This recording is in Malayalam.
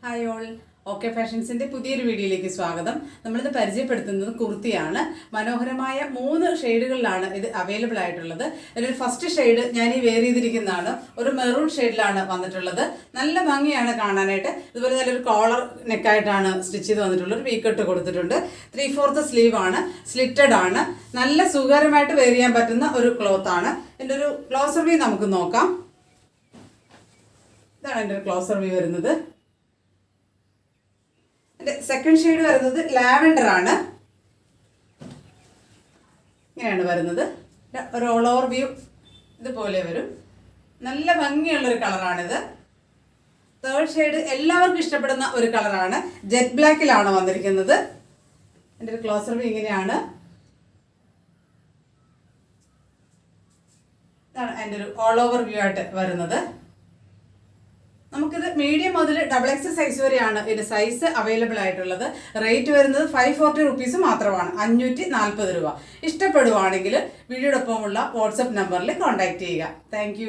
ഹായ് ഓൾ, ഓക്കെ ഫാഷൻസിൻ്റെ പുതിയൊരു വീഡിയോയിലേക്ക് സ്വാഗതം. നമ്മളിത് പരിചയപ്പെടുത്തുന്നത് കുർത്തിയാണ്. മനോഹരമായ 3 ഷെയ്ഡുകളിലാണ് ഇത് അവൈലബിൾ ആയിട്ടുള്ളത്. അതിലൊരു ഫസ്റ്റ് ഷെയ്ഡ് ഞാൻ ഈ വെയർ ചെയ്തിരിക്കുന്നതാണ്. ഒരു മെറൂൺ ഷെയ്ഡിലാണ് വന്നിട്ടുള്ളത്. നല്ല ഭംഗിയാണ് കാണാനായിട്ട്. ഇതുപോലെ നല്ലൊരു കോളർ നെക്കായിട്ടാണ് സ്റ്റിച്ച് ചെയ്ത് വന്നിട്ടുള്ളത്. ഒരു വീക്കട്ട് കൊടുത്തിട്ടുണ്ട്. 3/4 സ്ലീവ് ആണ്, സ്ലിറ്റഡ് ആണ്. നല്ല സുഖകരമായിട്ട് വെയർ ചെയ്യാൻ പറ്റുന്ന ഒരു ക്ലോത്ത് ആണ്. എൻ്റെ ഒരു ക്ലോസർ വ്യൂ നമുക്ക് നോക്കാം. ഇതാണ് എൻ്റെ ഒരു ക്ലോസർ വ്യൂ വരുന്നത്. സെക്കൻഡ് ഷെയ്ഡ് വരുന്നത് ലാവൻഡർ ആണ്. ഇങ്ങനെയാണ് വരുന്നത്. ഒരു ഓൾ ഓവർ വ്യൂ ഇതുപോലെ വരും. നല്ല ഭംഗിയുള്ളൊരു കളറാണിത്. തേർഡ് ഷെയ്ഡ് എല്ലാവർക്കും ഇഷ്ടപ്പെടുന്ന ഒരു കളറാണ്. ജെറ്റ് ബ്ലാക്കിലാണ് വന്നിരിക്കുന്നത്. എൻ്റെ ഒരു ക്ലോസർ വ്യൂ ഇങ്ങനെയാണ്. ഇതാണ് എൻ്റെ ഒരു ഓൾ ഓവർ വ്യൂ ആയിട്ട് വരുന്നത്. നമുക്കിത് മീഡിയം മുതൽ XXL സൈസ് വരെയാണ് ഇതിൻ്റെ സൈസ് അവൈലബിൾ ആയിട്ടുള്ളത്. റേറ്റ് വരുന്നത് 540 റുപ്പീസ് മാത്രമാണ്, 540 രൂപ. ഇഷ്ടപ്പെടുവാണെങ്കിൽ വീഡിയോടൊപ്പമുള്ള വാട്സപ്പ് നമ്പറിൽ കോൺടാക്റ്റ് ചെയ്യുക. താങ്ക്